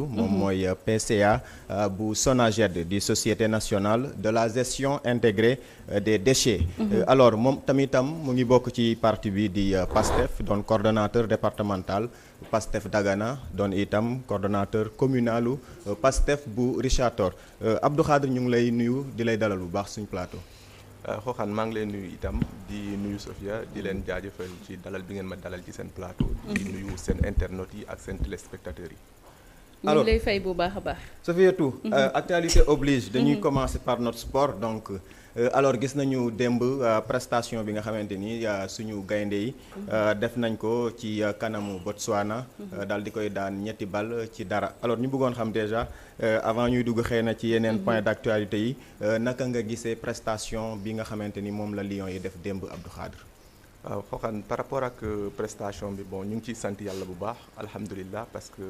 moom mooy PCA bu SONAGED di Société nationale de la gestion intégrée des déchets. Alors moom tamitam mu ngi bokk ci parti bi di PASTEF doon coordonnateur départemental PASTEF Dagana doon itam coordonnateur communalu PASTEF bu Richard Toll. Abdou Khadre ñu ngi lay nuyu di lay dalal bu baax suñu plateau. Xooxaan maa ngi leen nuyu itam di nuyu Sofia di leen jaajëfal ci dalal bi ngeen ma dalal ci seen plateau. di nuyu seen internautes yi ak seen téléspectateurs yi. alors ñu lay fay bu baax a baax. Sofietou, actualité oblige dañuy commencer par notre sport donc alors gis nañu démb prestation bi nga xamante ni suñu gaynde yi def nañ ko ci kanamu Botswana. daal di koy daan ñetti bal ci dara alors ñu bëggoon xam déjà avant ñuy dugg xëy na ci yeneen point d'actualité yi naka nga gisee prestation bi nga xamante ni moom la Lions yi def démb Abdou Khadre. waaw xooxaan par rapport ak prestation bi bon ñu ngi ciy sant yàlla bu baax alhamdulilah parce que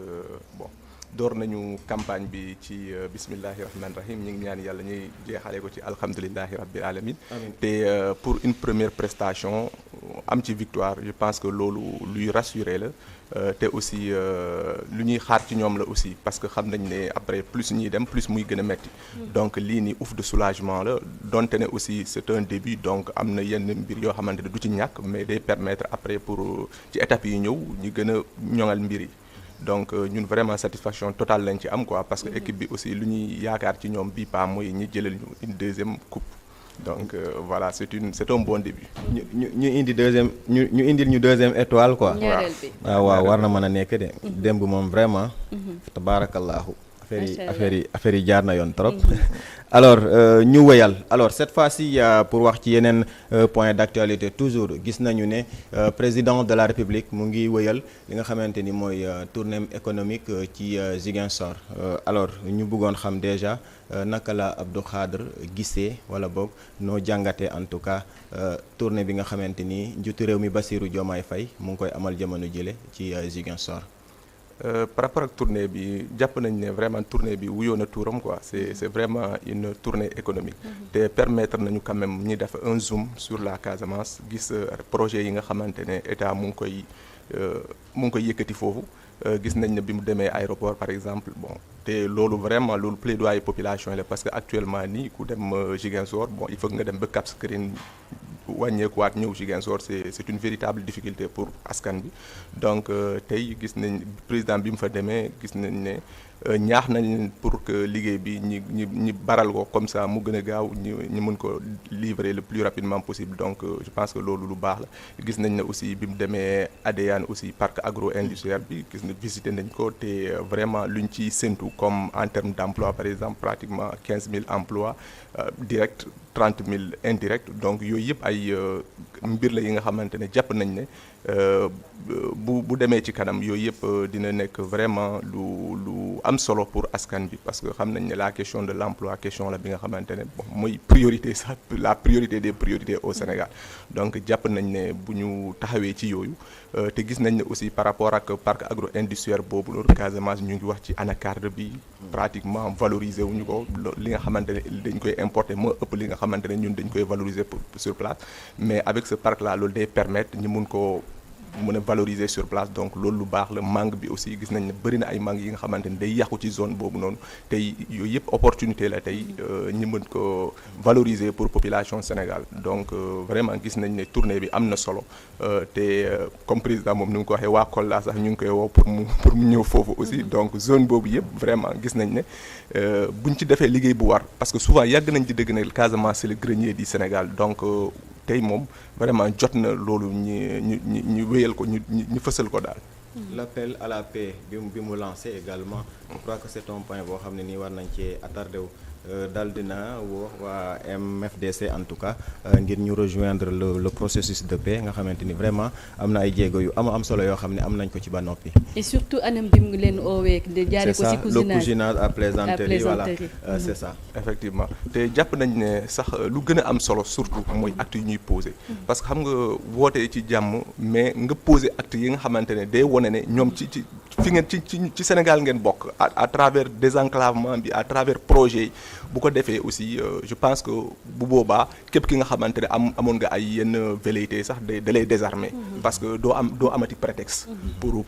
bon. door nañu campagne bi ci bismillahi rahmani rahim ñu ngi ñaan yàlla ñuy jeexale ko ci alhamdulilahi rabbil alamin te pour une première prestation am ci victoire je pense que loolu luy rassurer la te aussi lu ñuy xaar ci ñoom la aussi parce que xam nañ ne après plus ñuy dem plus muy gën a metti donc lii ni ouf de soulagement la donte ne aussi c'est un début donc am na yenn mbir yoo xamante ne du ci ñàkk mais day permettre après pour ci étapes yi ñëw ñu gën a ñoŋal mbir yi donc ñun vraiment satisfaction totale lañ ci am quoi parce que équipe bi aussi lu ñuy yaakaar ci ñoom bii pas mooy ñi jëlal ñu une deuxième coupe donc voilà c'est un bon début. ñu indi ñu indil ñu deuxième étoile quoi. waaw war na mën a nekk de. démb moom vraiment. tabaarakallaahu affaire yi jaar na yoon trop. alors ñu wëyal alors cette fois-ci pour wax ci yeneen point d'actualité toujours gis nañu ne président de la République mu ngi wëyal li nga xamante ni mooy tournée économique ci Ziguinchor alors ñu bëggoon xam déjà naka la Abdou Khadre gisee wala boog noo jàngatee en tout cas tournée bi nga xamante ni njiitu réew mi Bassirou Diomaye Faye mu ngi koy amal jamono jële ci Ziguinchor. Par rapport ak tournée bi jàpp nañ ne vraiment tournée bi wuyoo na tuuram quoi c'est vraiment une tournée économique te permettre nañu quand même ñi def un zoom sur la Casamance gis projet yi nga xamante ne état mu ngi koy yëkkati foofu gis nañ ne bi mu demee aéroport par exemple bon te loolu vraiment loolu plaidoyer population la parce que actuellement nii ku dem Ziguinchor bon il faut nga dem ba Cap Skirring wàññeekuwaat ñëw Ziguinchor c'est une véritable difficulté pour askan bi donc tey gis nañ président bi mu fa demee gis nañ ne ñaax nañ pour que liggéey bi ñi baral ko comme ça mu gën a gaaw ñu mën ko livrer le plus rapidement possible donc je pense que loolu lu baax la gis nañ ne aussi bi mu demee Adéane aussi parc agro-industriel bi gis na visité nañ ko te vraiment luñ ci séntu comme en termes d'emploi par exemple pratiquement 15 000 emplois directs 30 000 indirects donc yooyu yëpp ay mbir la yi nga xamante ne jàpp nañ ne bu demee ci kanam yooyu yëpp dina nekk vraiment lu am solo pour askan bi parce que xam nañ ne la question de l'emploi question la bi nga xamante ne bon mooy priorité sax la priorité des priorités au Sénégal donc jàpp nañ ne bu ñu taxawee ci yooyu te gis nañ ne aussi par rapport ak parc agro-industriel boobu loolu Casamance ñu ngi wax ci anacarde bi pratiquement valoriser wuñu ko li nga xamante ne dañ koy importer moo ëpp li nga xamante ne ñun dañ koy valoriser sur place mais avec ce parc là loolu day permettre ñu mun ko mën a valoriser sur place donc loolu lu baax la mangue bi aussi gis nañ ne bëri na ay mangue yi nga xamante ni day yàqu ci zone boobu noonu tey yooyu yëpp opportunité la tey ñi mën ko valoriser pour population Sénégal donc vraiment gis nañ ne tournée bi am na solo te comme président moom ni nga ko waxee waa Kolda sax ñu ngi koy woo pour mu ñëw foofu aussi donc zone boobu yëpp vraiment gis nañ ne buñ ci defee liggéey bu war parce que souvent yàgg nañ di dégg ne Casamance c'est le grenier du Sénégal donc tey moom vraiment jot na loolu ñu wéyal ko ñu fësal ko daal. L'appel à la paix bi mu lancé également je crois que c'est un point boo xam ne nii war nañ cee attardé wu dal dina woo waa MFDC en tout cas ngir ñu rejoindre le processus de paix nga xamante ni vraiment am na ay jéego yu am solo yoo xam ne am nañ ko ci ba noppi. et surtout anam bi mu leen oowee de jaare ko ci cousinage à plaisanterie voilà c'est ça. effectivement te jàpp nañ ne sax lu gën a am solo surtout mooy actes yi ñuy poser parce que xam nga wootee ci jàmm mais nga poser actes yi nga xamante ne day wone ne ñoom ci fi ngeen ci Sénégal ngeen bokk à travers désenclavement bi à travers projet yi bu ko defee aussi je pense que bu boobaa képp ki nga xamante ne amoon nga ay yenn velléité sax da lay désarmer parce que doo amati prétexte pour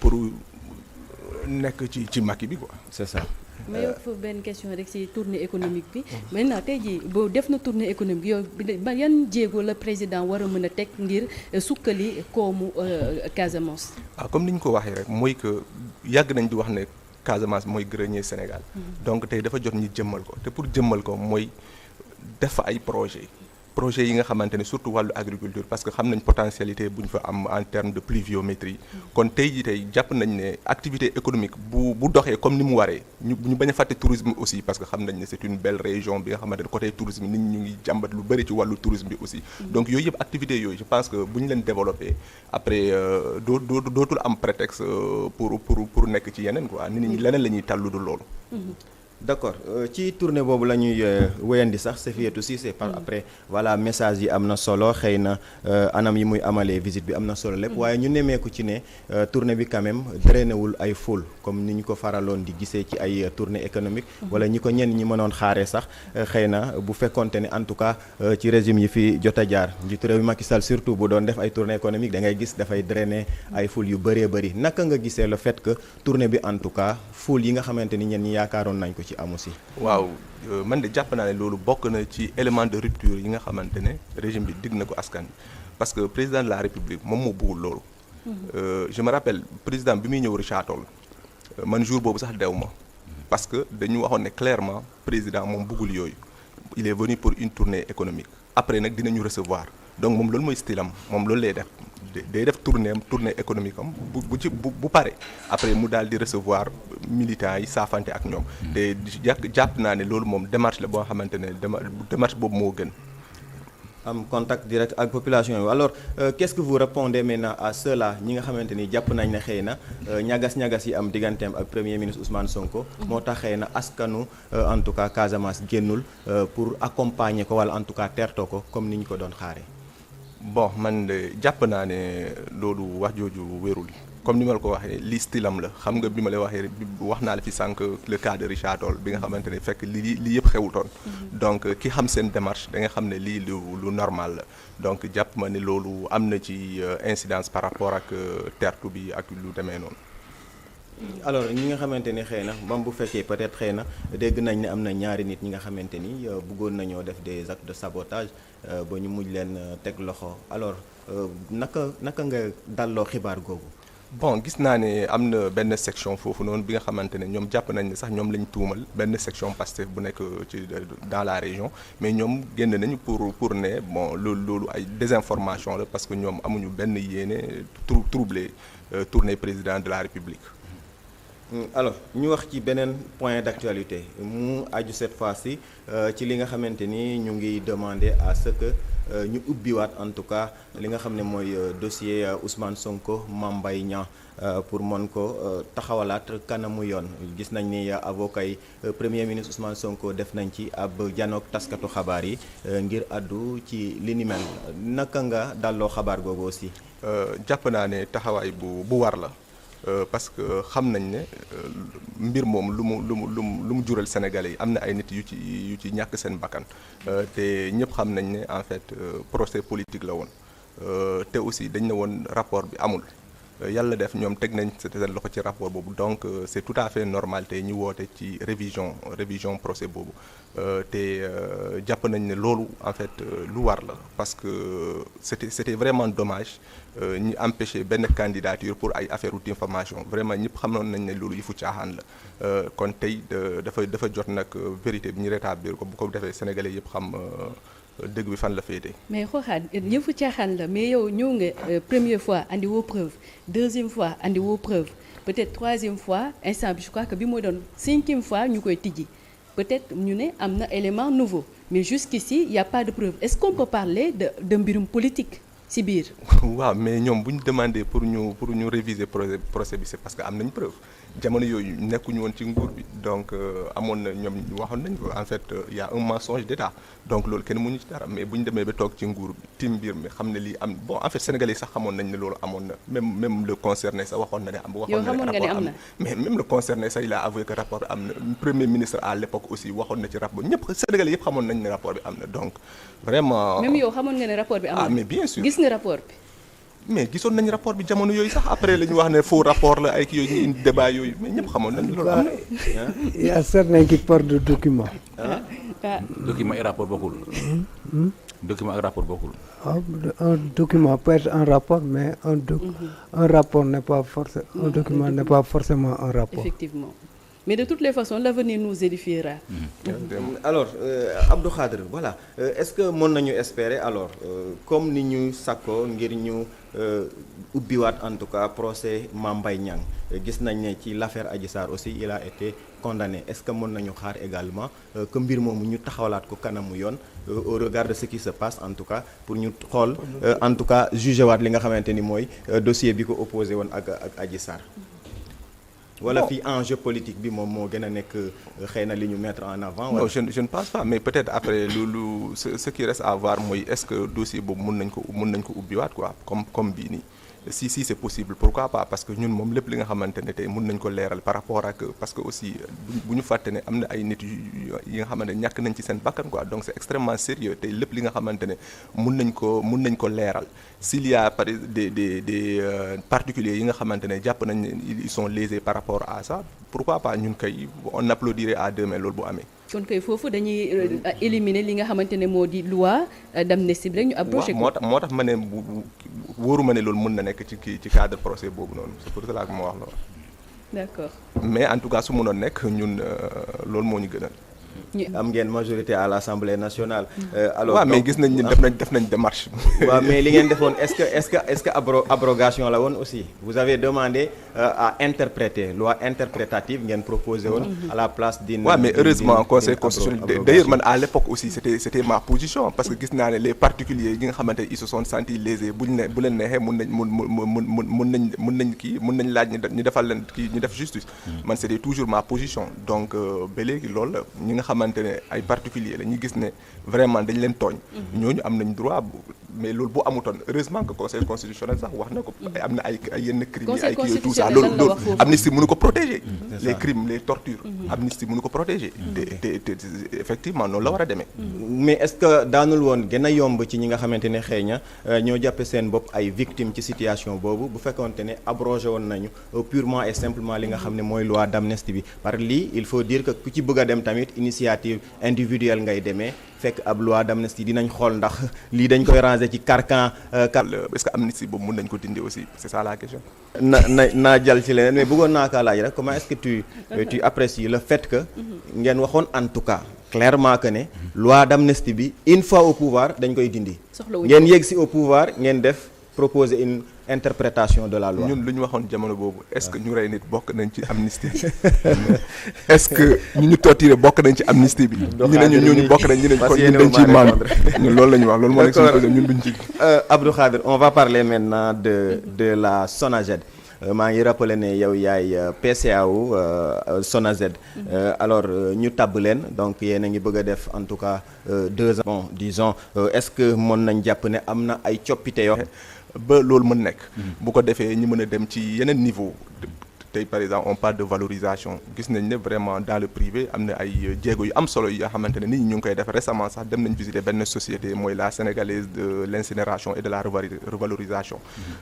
nekk ci Macky bi quoi. c'est ça. ma yokk fa benn question rek ci tournée économique bi maintenant tey jii boo def na tournée économique yow ba yan jéego la président war a mën a teg ngir sukkali koomu Casamance. Comme ni ñu ko waxee rek mooy que yàgg nañ di wax ne Casamance mooy grenier Sénégal. Donc tey dafa jot ñi jëmmal ko te pour jëmmal ko mooy def ay projet yi nga xamante ne surtout wàllu agriculture parce que xam nañ potentialité bu ñu fa am en termes de pluviométrie kon tey jii tey jàpp nañ ne activité économique bu doxee comme ni mu waree ñu bañ a fàtte tourisme aussi parce que xam nañ ne c'est une belle région bi nga xamante ne côté tourisme nit ñi ñu ngi jàmbat lu bëri ci wàllu tourisme bi aussi donc yooyu yëpp activités yooyu je pense que bu ñu leen développé après dootul am prétexte pour nekk ci yeneen quoi nit ñi leneen la ñuy tàllu du loolu. d'accord ci tournée boobu la ñuy wéyandi sax Safiatou Cissé par après voilà message yi am na solo xëy na anam yi muy amalee visite bi am na solo lépp waaye ñu nemmeeku ci ne tournée bi quand même drainé wul ay foule comme ni ñu ko faraloon di gisee ci ay tournée économique wala ñi ko ñenn ñi mënoon xaaree sax xëy na bu fekkonte ne en tout cas ci régime yi fi jot a jaar njiitu réew mi Macky Sall surtout bu doon def ay tournée économique da ngay gis dafay drainer ay foule yu bëree bëri naka nga gisee le fait que tournée bi en tout cas foule yi nga xamante ni ñenn ñi yaakaaroon nañ ko ci amu si. waaw man de jàpp naa ne loolu bokk na ci élément de rupture yi nga xamante ne régime bi digg na ko askan parce que président de la république moom moo bëggul loolu. Je me rappelle président bi muy ñëw Richard Toll man jour boobu sax dew ma parce que dañu waxoon ne clairement président moom bëggul yooyu il est venu pour une tournée économique après nag dinañu recevoir donc moom loolu mooy style am moom loolu lay def day def tournée économique am bu pare après mu daal di recevoir militants yi saafante ak ñoom te jàpp naa ne loolu moom démarche la boo xamante ne démarche boobu moo gën am contact direct ak population yi alors qu'est-ce que vous répondez maintenant à ceux-là ñi nga xamante ni jàpp nañ ne xëy na ñagas-ñagas yi am digganteem ak premier ministre Ousmane Sonko moo tax xëy na askanu en tout cas Casamance génnul pour accompagner ko wala en tout cas teertoo ko comme ni ñu ko doon xaaree. Bon man de jàpp naa ne loolu wax jooju wérul comme ni ma la ko waxee lii stylam la xam nga bi ma lay waxee wax naa la fi sànq le cas de Richard Toll bi nga xamante ne fekk lii yëpp xewutoon donc ki xam seen démarche da nga xam ne lii lu normal la donc jàpp ma ne loolu am na ci incidence par rapport ak tertu bi ak lu demee noonu. alors ñi nga xamante ni xëy na bam bu fekkee peut-être xëy na dégg nañ ne am na ñaari nit ñi nga xamante ni bëggoon nañoo def des actes de sabotage ba ñu mujj leen teg loxo alors naka nga dalloo xibaar googu. Bon gis naa ne am na benn section foofu noonu bi nga xamante ne ñoom jàpp nañ ne sax ñoom lañ tuumal benn section Pastef bu nekk ci dans la région mais ñoom génn nañu pour ne bon loolu ay désinformation la parce que ñoom amuñu benn yéene troubler tournée président de la République. Alors ñu wax ci beneen point d'actualité mu aju cette fois-ci ci li nga xamante ni ñu ngi demander à ce que ñu ubbiwaat en tout cas li nga xam ne mooy dossier Ousmane Sonko Mame Mbaye Niang pour mën ko taxawalaat kanamu yoon gis nañ ni avocat yi premier ministre Ousmane Sonko def nañ ci ab janook taskatu xabaar yi ngir addu ci li ni mel naka nga dalloo xabaar googu aussi. jàpp naa ne taxawaay bu war la. Parce que xam nañ ne mbir moom lu mu jural Sénégalais yi am na ay nit yu ci ñàkk seen bakkan te ñëpp xam nañ ne en fait procès politique la woon te aussi dañ ne woon rapport bi amul yàlla def ñoom teg nañ seen loxo ci rapport boobu donc c'est tout à fait normal te ñu woote ci révision procès boobu te jàpp nañ ne loolu en fait lu war la parce que c'était vraiment dommage ñu empêcher benn candidature pour ay affaire d'information vraiment ñëpp xamoon nañ ne loolu yëfu caaxaan la kon tey dafa jot nag vérité bi ñu rétablir ko bu ko defee sénégalais yëpp xam dëgg bi fan la féete. mais xooxaat yëfu caaxaan la mais yow ñëw nga première fois andi woo preuve deuxième fois andi woo preuve peut-être troisième fois instant bi je crois que bi mooy doon cinquième fois ñu koy tijji peut-être ñu ne am na élément nouveau mais jusqu'ici il y a pas de preuve est-ce qu'on peut parler de mbirum politique ci biir. waaw mais ñoom bu ñu demandé pour ñu réviser procès bi c'est parce que am nañ preuve jamono yooyu nekkuñu woon ci nguur bi donc amoon na ñoom waxoon nañ ko en fait il y a un mensonge d'État donc loolu kenn mënuñu ci dara mais bu ñu demee ba toog ci nguur bi tim mbir mi xam ne lii am bon en fait sénégalais sax xamoon nañ ne loolu amoon na même le concerné sax waxoon na ne am. yow xamoon nga ne am na mais même le concerné sax il a avoué que rapport bi am na premier ministre à l'époque aussi waxoon na ci rapport ñëpp sénégalais yëpp xamoon nañ ne rapport bi am na donc vraiment. même yow xamoon nga ne rapport bi am na. ah mais bien sûr gis nga rapport bi. mais gisoon nañ rapport bi jamono yooyu sax après la ñu wax ne faux rapport la ay kii yooyu ñu indi débat yooyu mais ñëpp xamoon nañ loolu am na. Il y a certains qui portent de documents. document et rapport bokkul. document ak rapport bokkul. Un document peut être un rapport, mais un rapport n'est pas forcément, un document n'est pas forcément un rapport. Effectivement. Mais de toutes les façons, l'avenir nous édifiera. Alors, Abdou Khadre, voilà. Est-ce que mën nañu espérer alors comme ni ñu sàkkoo ngir ñu ubbiwaat en tout cas procès Mame Mbaye Niang gis nañ ne ci l'affaire Adji Sarr aussi il a été condamné est-ce que mën nañu xaar également que mbir moomu ñu taxawalaat ko kanamu yoon au regard de ce qui se passe en tout cas pour ñu xool en tout cas jugé waat li nga xamante ni mooy dossier bi ko opposé woon ak Adji Sarr. Wala fii enjeu politique bi moom moo gën a nekk xëy na li ñu mettre en avant. Non, je ne pense pas mais peut-être après ce qui reste à voir mooy est-ce que dossier boobu mën nañ ko ubbiwaat quoi comme bii nii. si c'est possible pourquoi pas parce que ñun moom lépp li nga xamante ne tey mën nañ ko leeral par rapport ak parce que aussi bu ñu fàtte ne am na ay nit yi nga xamante ne ñàkk nañ ci seen bakkan quoi donc c'est extrêmement sérieux tey lépp li nga xamante ne mën nañ ko leeral s'il y a des particuliers yi nga xamante ne jàpp nañ ne ils sont lésés par rapport à ça pourquoi pas ñun kay on applaudirait à deux mains loolu bu amee. kon kay foofu dañuy éliminer li nga xamante ne moo di loi d'amnistie bi rek ñu abrogé ko. moo tax ma ne wóoruma ne loolu mën na nekk ci cadre procès boobu noonu c'est pour cela que ma wax loolu. D'accord. mais en tout cas su mënoon nekk ñun loolu moo ñu gënal. am ngeen majorité à l'Assemblée nationale. Alors waaw mais gis nañ ni def nañ démarche. waaw mais li ngeen defoon est-ce que abrogation la woon aussi vous avez demandé à interpréter loi interprétative ngeen proposé woon à la place d'une. waaw mais heureusement conseil constitutionnel d'ailleurs man à l'époque aussi c'était ma position parce que gis naa ne les particuliers yi nga xamante ne ils se sont sentis lésés bu leen neexee mun nañ laaj ñu defal leen kii ñu def justice. man c'était toujours ma position donc ba léegi loolu ñi nga xamante ne ay particuliers la ñu gis ne vraiment dañ leen tooñ ñooñu am nañ droit mais loolu bu amutoon heureusement que conseil constitutionnel sax wax na ko am na ay yenn crimes yi ay kii tout ça loolu amnistie mënu ko protéger les crimes les tortures amnistie mënu ko protéger te effectivement noonu la war a demee mais est-ce que daanul woon gën a yomb ci ñi nga xamante ne xëy na ñoo jàppe seen bopp ay victimes ci situation boobu bu fekkonte ne abrogé woon nañu purement et simplement li nga xam ne mooy loi d'amnistie bi par lii il faut dire que ku ci bëgg a dem tamit initiative individuelle ngay demee fekk ab loi d'amnistie dinañ xool ndax lii dañ koy ranger ci carcan. est-ce que amnistie boobu mën nañ ko dindi aussi c'est ça la question. naa jàll ci leneen mais bëggoon naa kaa laaj rek comment est-ce que tu apprécies le fait que ngeen waxoon en tout cas clairement que ne loi d'amnistie bi une fois au pouvoir dañ koy dindi. ngeen yegg si au pouvoir ngeen def proposer une interprétation de la loi. ñun lu ñu waxoon jamono boobu est-ce que ñu rey nit bokk nañ ci amnistie est-ce que ñu torturé bokk nañ ci amnistie bi. ñu ne ñooñu bokk nañ ñu ne kon ñu dañ ciy maandu ñun loolu la ñu wax loolu moo nekk suñu position ñun duñ ci. Abdou Khadre on va parler maintenant de la SONAGED. maa ngi rappelé ne yow yaay PCA wu SONAGED. alors ñu tabb leen donc yéen a ngi bëgg a def en tout cas 2 ans. bon disons est-ce que mën nañ jàpp ne am na ay coppite yoo. ba loolu mën nekk. bu ko defee ñu mën a dem ci yeneen niveau. tey par exemple on parle de valorisation gis nañ ne vraiment dans le privé am na ay jéego yu am solo yoo xamante ne nit ñi ñu ngi koy def récemment sax dem nañ visiter benn société mooy la sénégalaise de l'incinération et de la revalorisation.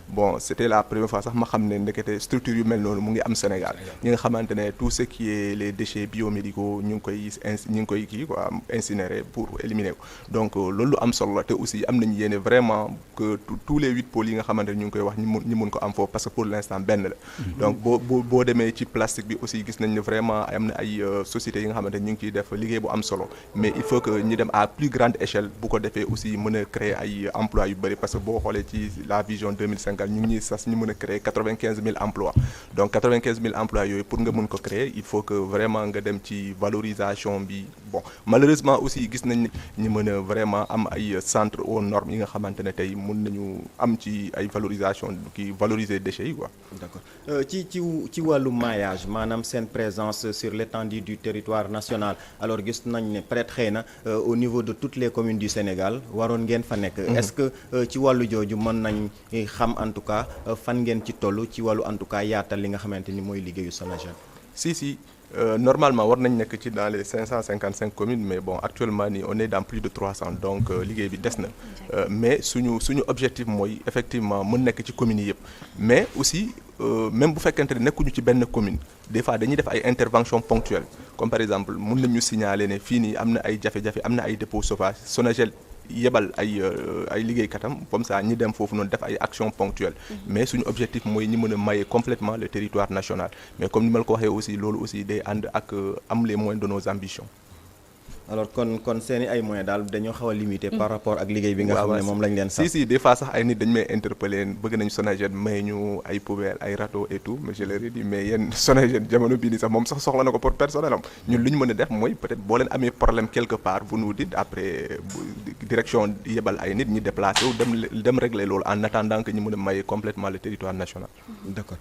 bon c'était la première fois sax ma xam ne ndekete structure yu mel noonu mu ngi am Sénégal ñi nga xamante ne tout ce qui est les déchets biomédicaux ñu ngi koy kii quoi incinérer pour éliminer ko donc loolu lu am solo la te aussi am nañu yéene vraiment que tous les 8 pôles yi nga xamante ne ñu ngi koy wax ñu mun ko am foofu parce que pour l'instant benn la donc boo demee ci plastique bi aussi gis nañ ne vraiment am na ay sociétés yi nga xamante ne ñu ngi ciy def liggéey bu am solo mais il faut que ñu dem à plus grande échelle bu ko defee aussi mën a créer ay emplois yu bëri parce que boo xoolee ci la vision 2050 ñu ngi ñuy sas ñu mën a créer 95 000 emplois donc 95 000 emplois yooyu pour nga mën ko créer il faut que vraiment nga dem ci valorisation bi bon malheureusement aussi gis nañ ñu mën a vraiment am ay centre aux normes yi nga xamante ne tey mën nañu am ci ay valorisation ki valoriser déchets yi quoi. D'accord ci wàllu maillage maanaam seen présence sur l'étendue du territoire national alors gis nañ ne peut-être xëy na au niveau de toutes les communes du Sénégal waroon ngeen fa nekk. Est-ce que ci wàllu jooju mën nañ xam en tout cas fan ngeen ci toll ci wàllu en tout cas yaatal li nga xamante ni mooy liggéeyu SONAGED. si Normalement war nañ nekk ci dans les 555 communes mais bon actuellement nii on est dans plus de 300 donc liggéey bi des na mais suñu objectif mooy effectivement mën nekk ci communes yi yëpp mais aussi même bu fekkente ne nekkuñu ci benn commune des fois dañuy def ay interventions ponctuelles comme par exemple mën nañu signaler ne fii nii am na ay jafe-jafe am na ay dépôts sauvages Sonaged yebal ay liggéeykatam comme ça ñi dem foofu noonu def ay actions ponctuelles mais suñu objectif mooy ñi mën a mailler complètement le territoire national mais comme ni ma la ko waxee aussi loolu aussi day ànd ak am les moyens de nos ambitions. alors kon seeni ay moyens daal dañoo xaw a limité par rapport ak liggéey bi nga xam ne moom lañ leen sax si des fois sax ay nit dañu may interpeller bëgg nañu Sonaged may ñu ay poubelles ay râteaux et tout mais je leur ai dit mais yéen Sonaged jamono bii nii sax moom sax soxla na ko pour personnel am ñun lu ñu mën a def mooy peut-être boo leen amee problème quelque part vous nous dites après direction yebal ay nit ñi déplacé wu dem régler loolu en attendant que ñu mën a mailler complètement le territoire national. d'accord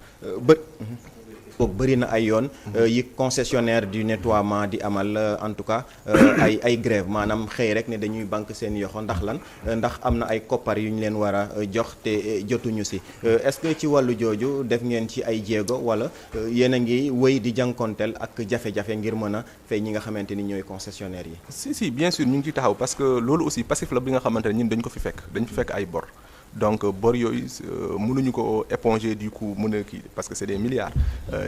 boog bëri na ay yoon yi concessionnaire du nettoiement di amal en tout cas ay grève maanaam xëy rek ne dañuy banque seen yoxo ndax am na ay koppar yu ñu leen war a jox te jotuñu si est-ce que ci wàllu jooju def ngeen ci ay jéego wala yéen a ngi wëy di jànkonteel ak jafe-jafe ngir mën a fay ñi nga xamante ni ñooy concessionnaire yi. si bien sûr ñu ngi ciy taxaw parce que loolu aussi passif la bi nga xamante ne ñun dañ ko fi fekk ay bor. donc bor yooyu mënuñu ko éponger du coup mën a kii parce que c'est des milliards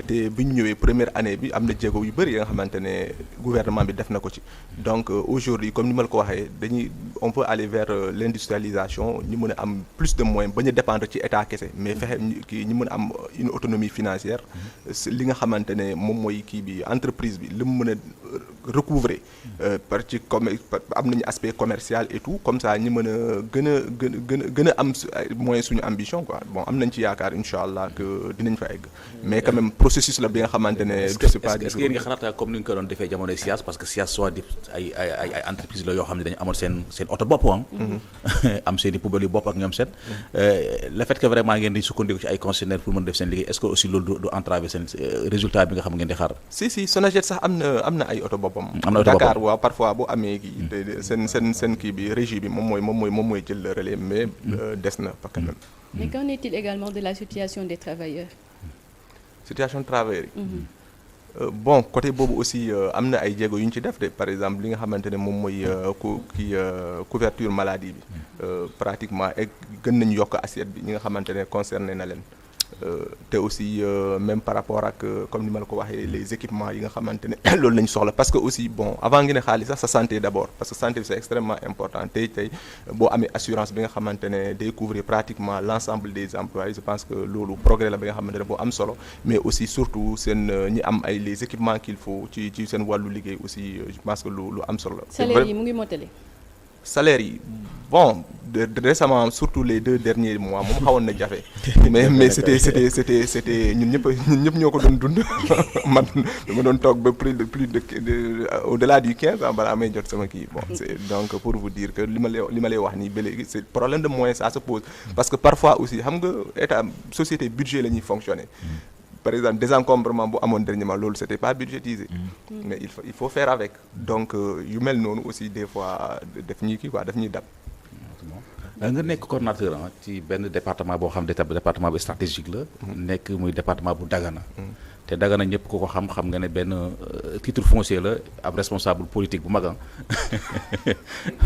te bi ñu ñëwee première année bi am na jéego yu bëri yi nga xamante ne gouvernement bi def na ko ci donc aujourd'hui comme ni ma la ko waxee on peut aller vers l'industrialisation ñu mën a am plus de moyens bañ a dépendre ci état kese mais fexe ñu mën a am une autonomie financière li nga xamante ne moom mooy kii bi entreprise bi li mu mën a recouvrer par ci comme am nañu aspect commercial et tout comme ça ñu mën a gën a am mooy suñu ambition quoi bon am nañ ci yaakaar incha allah que dinañ fa egg mais quand même processus la bi nga xamante ne c'est pas est-ce que yéen nga xalaat comme ni nga ko doon defee jamonoy SIAS parce que SIAS soit di ay entreprise la yoo xam ne dañu amoon seen oto bopp am seen i poubelles yu bopp ak ñoom seen le fait que vraiment ngeen di sukkandiku ci ay concessionnaires pour mën def seen liggéey est-ce que aussi loolu du entraver seen résultat bi nga xam ngeen di xaar. si Sonaged sax am na ay oto boppam. Dakar waaw parfois bu amee kii seen kii bi régie bi moom mooy jël le relais mais des na pas quand même. Mais qu'en est-il également de la situation des travailleurs? Situation de travailleurs yi. Bon côté boobu aussi am na ay jéego yu ñu ci def de par exemple li nga xamante ne moom mooy couverture maladie bi pratiquement gën nañu yokk assiette bi ñi nga xamante ne concerné na leen. te aussi même par rapport ak comme ni ma la ko waxee les équipements yi nga xamante ne loolu lañu soxla parce que aussi bon avant ngeen a xaalis sax sa santé d'abord parce que santé bi c'est extrêmement important tey boo amee assurance bi nga xamante ne day couvrir pratiquement l'ensemble des employés je pense que loolu progrès la bi nga xamante ne boo am solo mais aussi surtout seen ñi am ay les équipements qu'il faut ci seen wàllu liggéey aussi je pense que lu am solo la. salaire yi mu ngi motali. salaire yi bon récemment surtout les 2 derniers mois moom xawoon na jafe mais c'était ñun ñëpp ñoo ko doon dund man dama doon toog ba plus de au-delà du 15 ans balaa may jot sama kii bon c'est donc pour vous dire que li ma lay wax nii ba léegi c'est problème de moyens ça se pose parce que parfois aussi xam nga état société budget la ñuy fonctionner. Par exemple désencombrement bu amoon dernièrement loolu c'était pas budgétisé mais il faut faire avec donc yu mel noonu aussi des fois daf ñuy kii quoi daf ñuy dab. nga nekk coordonnateur ci benn département boo xam ne département bu stratégique la. nekk muy département bu Dagana. te Dagana ñëpp ku ko xam nga ne benn titre foncier la ab responsable politique bu mag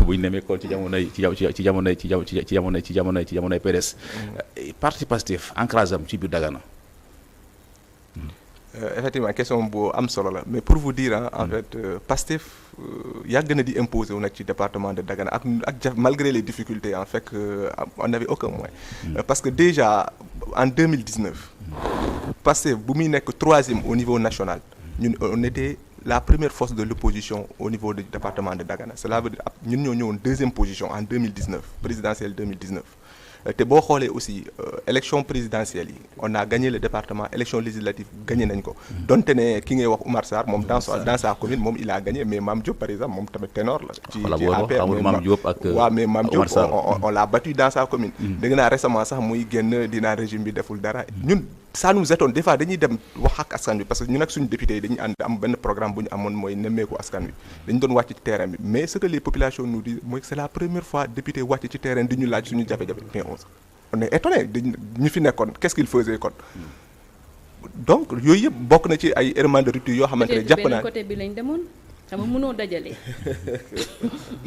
bu ñu nemee kon ci jamonoy PDS. parti Pastef ancrage am ci biir Dagana. Effectivement question bu am solo la mais pour vous dire en fait Pastef yàgg na di imposer wu nag ci département de Dagana ak malgré les difficultés en fait on n'avait aucun moyen parce que déjà en 2019 Pastef bu muy nekk 3e au niveau national ñun on était la première force de l'opposition au niveau du département de Dagana cela veut dire ñun ñoo ñëwoon 2e position en 2019 présidentielle 2019 te boo xoolee aussi élection présidentielle yi on a gagné le département élection législative gagné nañ ko donte ne ki ngay wax Oumar Sarr moom dans sa commune moom il a gagné mais Mame Diop par exemple moom tamit ténor la ci APR waaw mais Mame Diop on l'a battu dans sa commune dégg naa récemment sax muy génn dinaa régime bi deful dara ñun ça nous étonne des fois dañuy dem wax ak askan wi parce que ñun ak suñu député yi dañuy ànd am benn programme bu ñu amoon mooy nemmeeku askan wi dañu doon wàcc ci terrain bi mais ce que les populations nous disent mooy que c'est la première fois député wàcc ci terrain di ñu laaj suñu jafe-jafe mais on est étonné ñu fi nekkoon qu'est-ce qu'il faisait kon donc yooyu yëpp bokk na ci ay éléments de rupture yoo xamante ne jàpp naa côté bi lañ demoon xam nga mënoo dajale.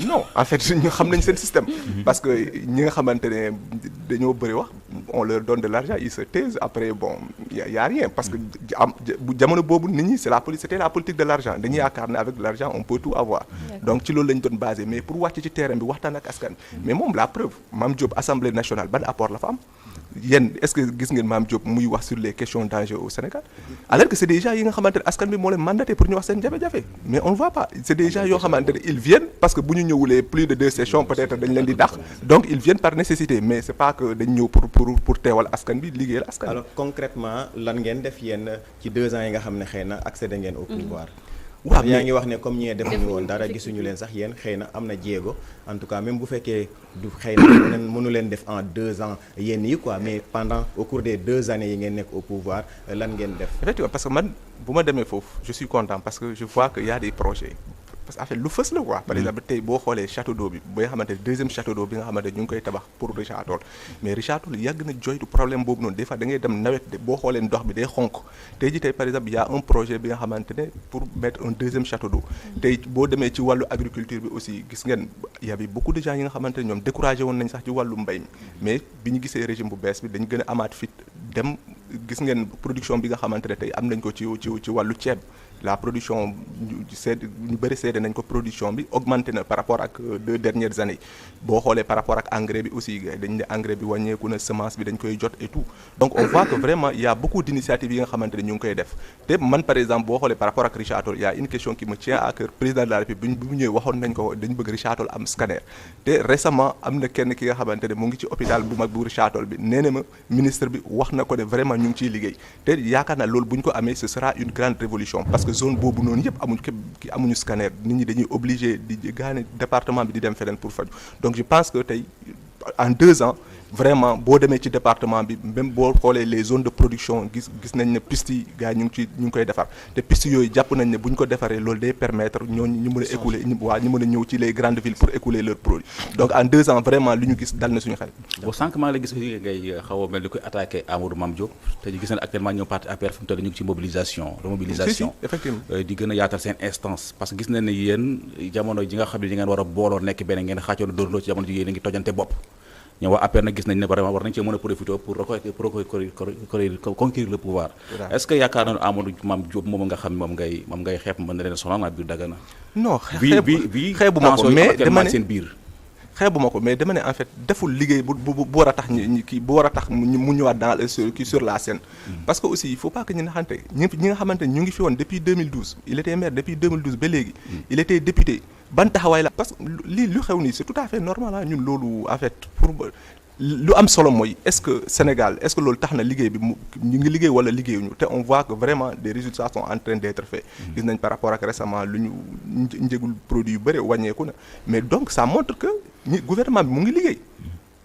non en fait ñu xam nañ seen système. parce que ñi nga xamante ne dañoo bëri wax on leur donne de l'argent ils se taisent après bon y a rien parce que bu jamono boobu nit ñi c'était la politique de l'argent dañuy yaakaar ne avec de l'argent on peut tout avoir. donc ci loolu lañ doon basé mais pour wàcc ci terrain bi waxtaan ak askan bi mais moom la preuve Mame Diop Assemblée nationale ban apport la fa am. yéen est-ce que gis ngeen Mame Diop muy wax sur les questions d'enjeux au Sénégal alors que c'est déjà yi nga xamante ne askan bi moo leen mandaté pour ñu wax seen jafe-jafe mais on ne voit pas c'est déjà yoo xamante ne ils viennent parce que bu ñu ñëwulee plus de 2 sessions peut-être dañ leen di dàq donc ils viennent par nécessité mais c'est pas que dañ ñëw pour teewal askan bi liggéeyal askan bi. alors concrètement lan ngeen def yéen ci 2 ans yi nga xam ne xëy na accédé ngeen au pouvoir. waaw yaa ngi wax ne comme ñee defuñu woon dara gisuñu leen sax yéen xëy na am na jéego en tout cas même bu fekkee du xëy na mënu leen def en 2 ans yéen yi quoi mais pendant au cours des 2 années yi ngeen nekk au pouvoir lan ngeen def. effectivement parce que man bu ma demee foofu je suis content parce que je vois que y a des projets parce que en fait lu fës la quoi. par exemple tey boo xoolee château d'eau bi ba nga xamante ne 2e château d'eau bi nga xamante ne ñu ngi koy tabax pour Richard Toll mais Richard Toll yàgg na joytu problème boobu noonu des fois da ngay dem nawet boo xoolee ndox bi day xonk tey ji tey par exemple y a un projet bi nga xamante ne pour mettre un 2e château d'eau tey boo demee ci wàllu agriculture bi aussi gis ngeen y avait beaucoup de gens yi nga xamante ne ñoom découragé woon nañ sax ci wàllu mbay mi mais bi ñu gisee régime bu bees bi dañ gën a amaat fit dem gis ngeen production bi nga xamante ne tey am nañ ko ci wàllu ceeb la production ñu bëri seede nañ ko production bi augmenté na par rapport ak 2 dernières années boo xoolee par rapport ak engrais bi aussi dañ ne engrais bi wàññeeku na semence bi dañ koy jot et tout donc on voit que vraiment il y a beaucoup d'initiatives yi nga xamante ne ñu ngi koy def te man par exemple boo xoolee par rapport ak Richard Toll il y a une question qui me tient à cœur président de la République bi mu ñëwee waxoon nañ ko dañu bëgg Richard Toll am scanner te récemment am na kenn ki nga xamante ne mu ngi ci hôpital bu mag bu Richard Toll bi nee na ma ministre bi wax na ko ne vraiment ñu ngi ciy liggéey te yaakaar naa loolu bu ñu ko amee ce sera une grande révolution parce que zone boobu noonu yëpp amuñu scanner nit ñi dañuy obligé di gaane département bi di dem feneen pour faju donc je pense que tey en 2 ans vraiment boo demee ci département bi même boo xoolee les zones de production gis nañ ne pistes yi gars yi ñu ngi koy defar te pistes yooyu jàpp nañ ne bu ñu ko defaree loolu day permettre ñooñu ñu mën a écouler ñu mën a ñëw ci les grandes villes pour écouler leurs produits donc en 2 ans vraiment li ñu gis dal na suñu xel. boo sànq maa ngi lay gis ngay xaw a mel ni koy attaqué Amadou Mame Diop te ñu gis nañ actuellement ñoom parti APR fi mu toll ñu ngi ci mobilisation remobilisation effectivement di gën a yaatal seen instance parce que gis nañ ne yéen jamono ji nga xam ne di ngeen war a booloo nekk benn ngeen xaacoon dóorloo ci jamono ji yéen a ngi tojante bopp ñoom waa APR nag gis nañ ne vraiment war nañ cee mën a profiter pour conquérir le pouvoir est-ce que yaakaar na Amadou Mame Diop moom nga xam moom ngay xeeb mën na leen sonal biir Dagana non xeebuma ko mais dama ne seen biir xeebuma ko mais dama ne en fait deful liggéey bu war a tax bu war a tax mu ñëwaat dans sur la scène parce que aussi il faut pas que ñu naxante ñi nga xamante ne ñu ngi fi woon depuis 2012 il était maire depuis 2012 ba léegi il était député ban taxawaay la parce que lii lu xew nii c'est tout à fait normal ah ñun loolu en fait pour lu am solo mooy est-ce que Sénégal est-ce que loolu tax na liggéey bi ñu ngi liggéey wala liggéeyuñu te on voit que vraiment des résultats sont en train d'être faits gis nañ par rapport ak récemment lu ñu njëgul produit yu bëri wàññeeku na mais donc ça montre que gouvernement bi mu ngi liggéey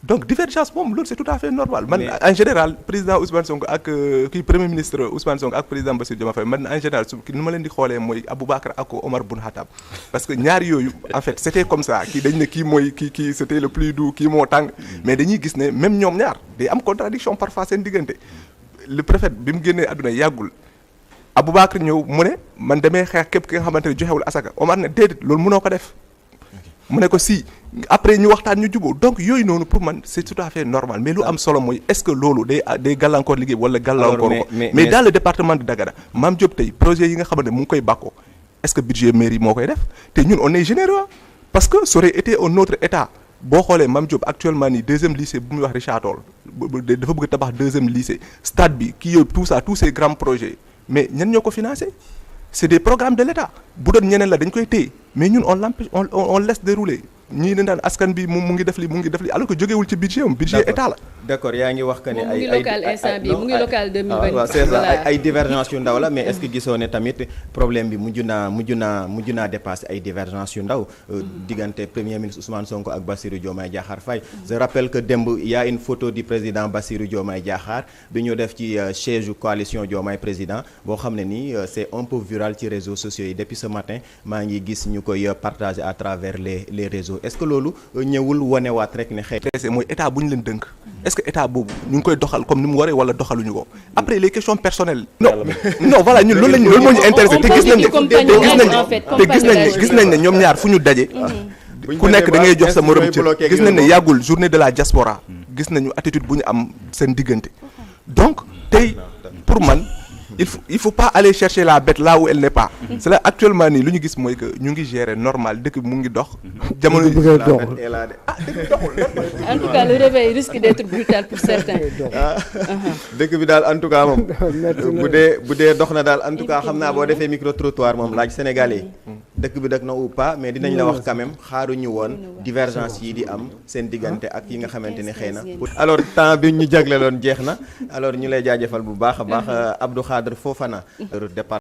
donc divergence moom loolu c'est tout à fait normal man en général président Ousmane Sonko ak kii premier ministre Ousmane Sonko ak président Bassirou Diomaye Faye man en général nu ma leen di xoolee mooy Aboubacar ak Omar Boun Khattab parce que ñaari yooyu en fait c'était comme ça kii dañ ne kii mooy kii c'était le plus doux kii moo tàng mais dañuy gis ne même ñoom ñaar day am contradiction parfois seen diggante le préfet bi mu génnee àdduna yàggul Aboubacar ñëw mu ne man damay xeex képp ki nga xamante ne joxewul asaka Omar ne déedéet loolu mënoo ko def mu ne ko si après ñu waxtaan ñu jubóo donc yooyu noonu pour man c'est tout à fait normal mais lu am solo mooy est-ce que loolu day gàllankoor liggéey wala gàllankoor ko mais dans le département de Dagana Mame Diop tey projet yi nga xamante ne mu ngi koy bàkkoo est-ce que budget mairie moo koy def te ñun on est généreux parce que ça aurait été un autre état boo xoolee Mame Diop actuellement nii 2e lycée bu muy wax Richard Toll dafa bëgg tabax 2e lycée stade bi kii yooyu tout ça tous ces grands projets mais ñan ñoo ko financé c'est des programmes de l'État bu doon ñeneen la dañ koy téye mais ñun on l'empêche on laisse dérouler ñii dañ daan askan bi mu ngi def li alors que jógewul ci budget état la. d'accord yaa ngi wax que ne mu ngi local instant bi mu ngi local 2020 waaw c'est ça ay divergences yu ndaw la mais est-ce que gisoo ne tamit problème bi mujj naa dépasser ay divergences yu ndaw diggante premier ministre Ousmane Sonko ak Bassirou Diomaye Diakhar Faye je rappelle que démb y a une photo du président Bassirou Diomaye Diakhar bi ñu def ci siège coalition Diomaye président boo xam ne nii c'est un peu viral ci réseaux sociaux yi depuis ce matin maa ngi gis ñu koy partager à travers les réseaux est-ce que loolu ñëwul wonewaat rek ne xëy mooy état bu ñu leen dënk est-ce que état boobu ñu ngi koy doxal comme ni mu waree wala doxaluñu ko après les questions personnelles non voilà ñun loolu moo ñu intéressé te gis nañ ne ñoom ñaar fu ñu daje ku nekk da ngay jox sa morom ci gis nañ ne yàggul journée de la diaspora gis nañu attitude bu ñu am seen diggante donc tey pour man il faut pas aller chercher la bête là où elle n'est pas. C'est là actuellement nii lu ñu gis mooy que ñu ngi gérer normal dëkk bi mu ngi dox. jamono yi en tout cas le réveil risque d'être brutal pour certains. dëkk bi daal en tout cas moom bu dee dox na daal en tout cas xam naa boo defee micro trottoir moom laaj Sénégalais yi dëkk bi dëkk na ou pas mais dinañ la wax quand même xaaruñu woon divergence yi di am seen diggante ak yi nga xamante ne xëy na. alors temps bi ñu jagleloon jeex na alors ñu lay jaajëfal bu baax a baax Abdou Khadre Fofana.